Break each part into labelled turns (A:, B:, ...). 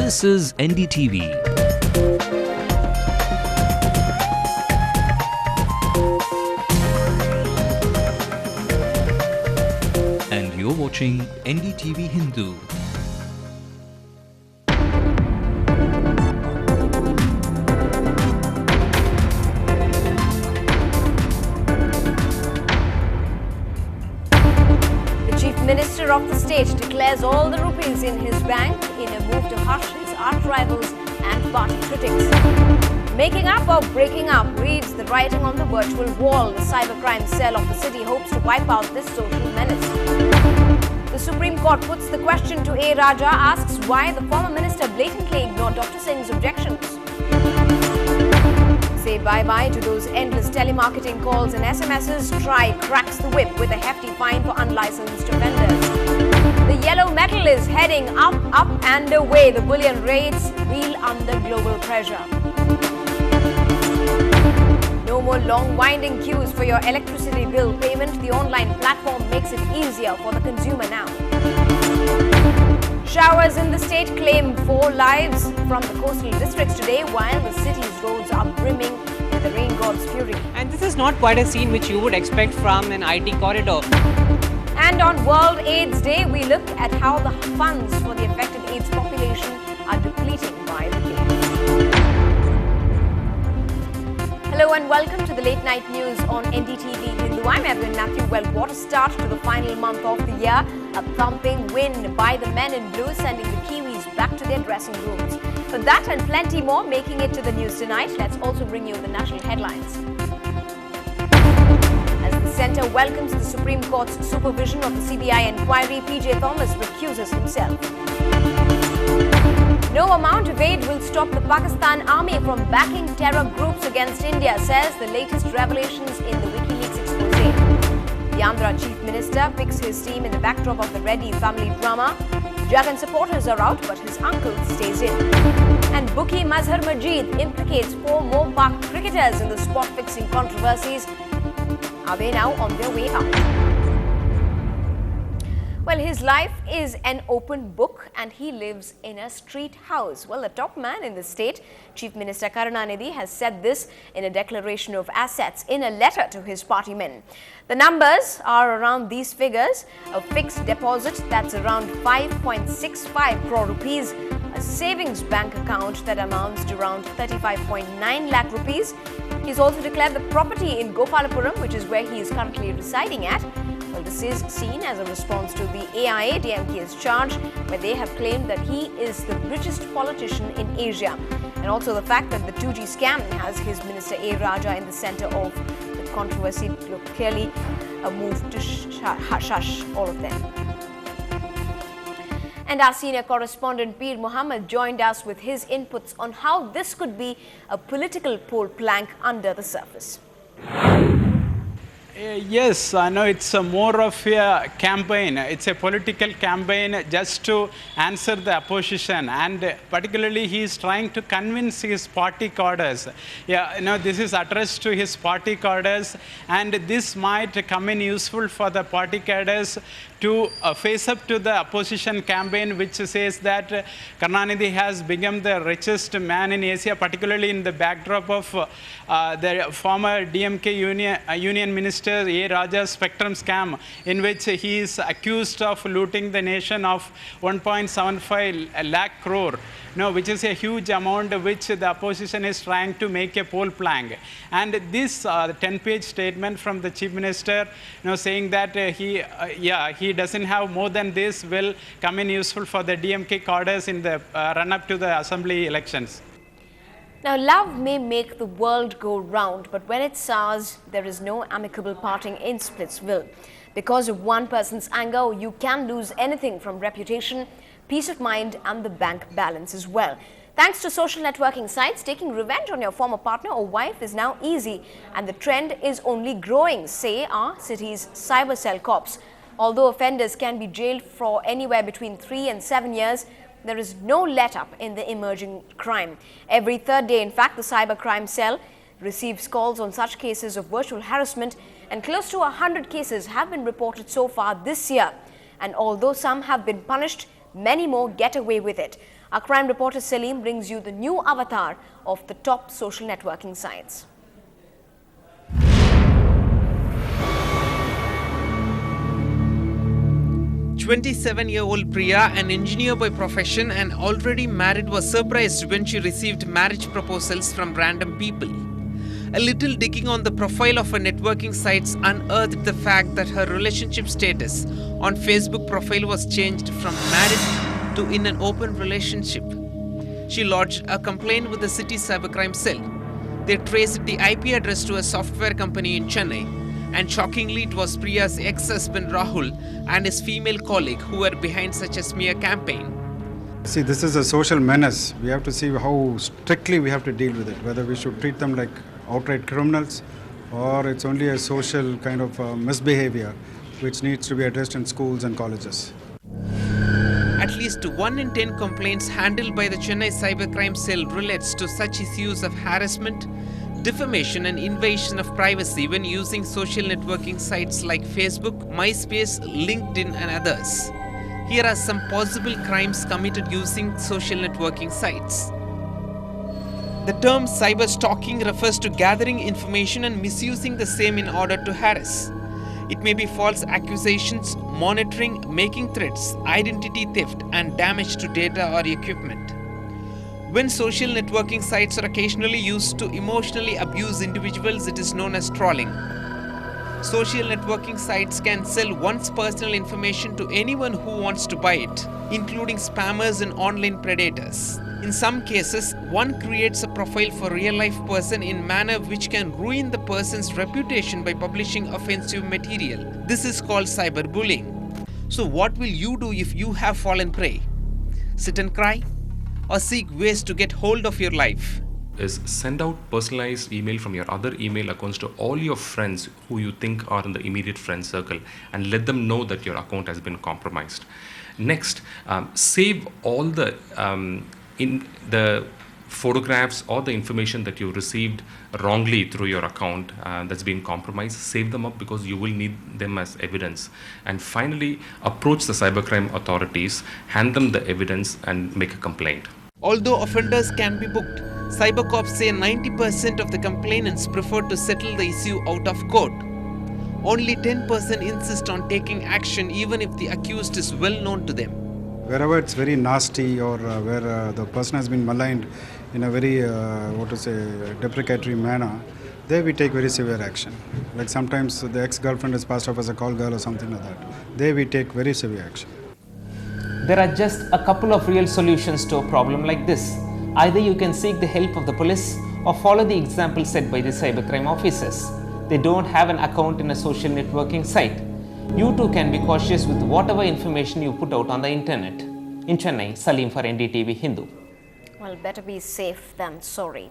A: This is NDTV. And you're watching NDTV Hindu.
B: Minister of the state declares all the rupees in his bank in a move to hush his arch rivals and party critics. Making up or breaking up reads the writing on the virtual wall. The cybercrime cell of the city hopes to wipe out this social menace. The Supreme Court puts the question to A. Raja, asks why the former minister blatantly ignored Dr. Singh's objections. Say bye-bye to those endless telemarketing calls and SMSs. Try cracks the whip with a hefty fine for unlicensed offenders. The yellow metal is heading up and away. The bullion rates reel under global pressure. No more long winding queues for your electricity bill payment. The online platform makes it easier for the consumer now. Showers in the state claim 4 lives from the coastal districts today, while the city's roads are brimming with the rain god's fury.
C: And this is not quite a scene which you would expect from an IT corridor.
B: And on World AIDS Day, we look at how the funds for the affected AIDS population are depleting by the day. Hello and welcome to the late night news on NDTV Hindu. I'm Evelyn Matthew. Well, what a start to the final month of the year. A thumping win by the men in blue, sending the Kiwis back to their dressing rooms. For that and plenty more making it to the news tonight, let's also bring you the national headlines. As the centre welcomes the Supreme Court's supervision of the CBI inquiry, PJ Thomas recuses himself. No amount of aid will stop the Pakistan army from backing terror groups against India, says the latest revelations in the WikiLeaks expose. The Andhra Chief Minister picks his team in the backdrop of the Reddy family drama. Jagan supporters are out, but his uncle stays in. And bookie Mazhar Majid implicates 4 more Pak cricketers in the spot-fixing controversies. Are they now on their way out? Well, his life is an open book and he lives in a street house. Well, the top man in the state, Chief Minister Karunanidhi, has said this in a declaration of assets in a letter to his party men. The numbers are around these figures: a fixed deposit that's around 5.65 crore rupees, a savings bank account that amounts to around 35.9 lakh rupees. He's also declared the property in Gopalapuram, which is where he is currently residing at. Well, this is seen as a response to the AIA-DMK's charge, where they have claimed that he is the richest politician in Asia. And also the fact that the 2G scam has his Minister A. Raja in the centre of the controversy. Look, clearly a move to hush all of them. And our senior correspondent Peer Mohammed joined us with his inputs on how this could be a political pole plank under the surface.
D: Yes, I know it's more of a campaign. It's a political campaign just to answer the opposition, and particularly he is trying to convince his party cadres. Yeah, this is addressed to his party cadres, and this might come in useful for the party cadres to face up to the opposition campaign, which says that Karunanidhi has become the richest man in Asia, particularly in the backdrop of the former DMK Union Minister A. Raja's spectrum scam, in which he is accused of looting the nation of 1.75 lakh crore. Which is a huge amount which the opposition is trying to make a poll plank. And this 10-page statement from the Chief Minister, saying that he doesn't have more than this, will come in useful for the DMK cadres in the run-up to the assembly elections.
B: Now, love may make the world go round, but when it sours, there is no amicable parting in Splitsville. Because of one person's anger, you can lose anything from reputation, peace of mind, and the bank balance as well. Thanks to social networking sites, taking revenge on your former partner or wife is now easy, and the trend is only growing, say our city's cyber cell cops. Although offenders can be jailed for anywhere between 3 and 7 years, there is no let-up in the emerging crime. Every third day, in fact, the cybercrime cell receives calls on such cases of virtual harassment, and close to 100 cases have been reported so far this year. And although some have been punished, many more get away with it. Our crime reporter Salim brings you the new avatar of the top social networking sites.
E: 27-year-old Priya, an engineer by profession and already married, was surprised when she received marriage proposals from random people. A little digging on the profile of her networking sites unearthed the fact that her relationship status on Facebook profile was changed from married to in an open relationship. She lodged a complaint with the city cybercrime cell. They traced the IP address to a software company in Chennai. And shockingly, it was Priya's ex-husband Rahul and his female colleague who were behind such a smear campaign.
F: See, this is a social menace. We have to see how strictly we have to deal with it, whether we should treat them like outright criminals or it's only a social kind of misbehavior which needs to be addressed in schools and colleges.
E: At least 1 in 10 complaints handled by the Chennai Cybercrime Cell relates to such issues of harassment, defamation and invasion of privacy when using social networking sites like Facebook, MySpace, LinkedIn and others. Here are some possible crimes committed using social networking sites. The term cyber stalking refers to gathering information and misusing the same in order to harass. It may be false accusations, monitoring, making threats, identity theft and damage to data or equipment. When social networking sites are occasionally used to emotionally abuse individuals, it is known as trolling. Social networking sites can sell one's personal information to anyone who wants to buy it, including spammers and online predators. In some cases, one creates a profile for a real-life person in manner which can ruin the person's reputation by publishing offensive material. This is called cyberbullying. So what will you do if you have fallen prey? Sit and cry? Or seek ways to get hold of your life?
G: Is send out personalized email from your other email accounts to all your friends who you think are in the immediate friend circle and let them know that your account has been compromised. Next, save all the photographs or the information that you received wrongly through your account that's been compromised. Save them up because you will need them as evidence. And finally, approach the cybercrime authorities, hand them the evidence and make a complaint.
E: Although offenders can be booked, cybercops say 90% of the complainants prefer to settle the issue out of court. Only 10% insist on taking action even if the accused is well known to them.
F: Wherever it's very nasty or where the person has been maligned in a very, deprecatory manner, there we take very severe action. Like sometimes the ex-girlfriend is passed off as a call girl or something like that. There we take very severe action.
C: There are just a couple of real solutions to a problem like this. Either you can seek the help of the police or follow the example set by the cybercrime officers. They don't have an account in a social networking site. You too can be cautious with whatever information you put out on the internet. In Chennai, Salim for NDTV Hindu.
B: Well, better be safe than sorry.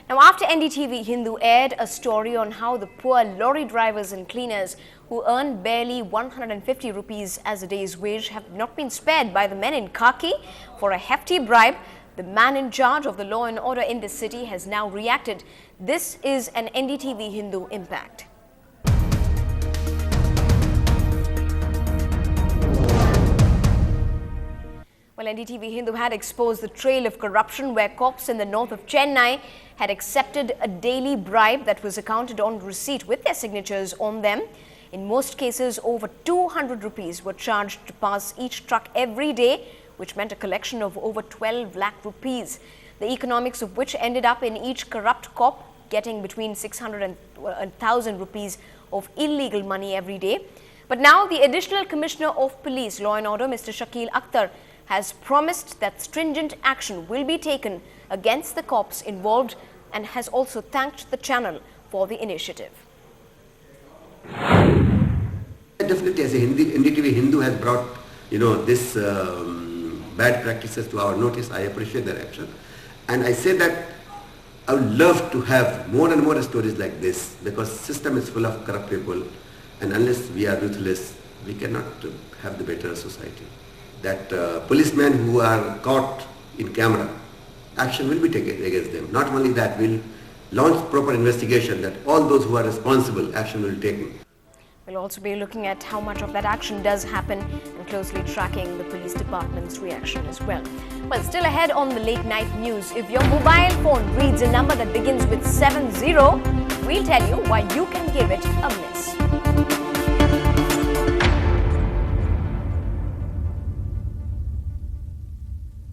B: Now, after NDTV Hindu aired a story on how the poor lorry drivers and cleaners who earn barely 150 rupees as a day's wage have not been spared by the men in khaki for a hefty bribe, the man in charge of the law and order in the city has now reacted. This is an NDTV Hindu impact. Well, NDTV Hindu had exposed the trail of corruption where cops in the north of Chennai had accepted a daily bribe that was accounted on receipt with their signatures on them. In most cases, over 200 rupees were charged to pass each truck every day, which meant a collection of over 12 lakh rupees. The economics of which ended up in each corrupt cop getting between 600 and 1,000 rupees of illegal money every day. But now the Additional Commissioner of Police, Law and Order, Mr. Shakil Akhtar, has promised that stringent action will be taken against the cops involved and has also thanked the channel for the initiative.
H: Definitely, as a NDTV Hindu has brought, this bad practices to our notice, I appreciate their action. And I say that I would love to have more and more stories like this because system is full of corrupt people and unless we are ruthless, we cannot have the better society. That policemen who are caught in camera, action will be taken against them. Not only that, we'll launch proper investigation that all those who are responsible, action will be taken.
B: We'll also be looking at how much of that action does happen and closely tracking the police department's reaction as well. Well, still ahead on the late night news, if your mobile phone reads a number that begins with 70, we'll tell you why you can give it a miss.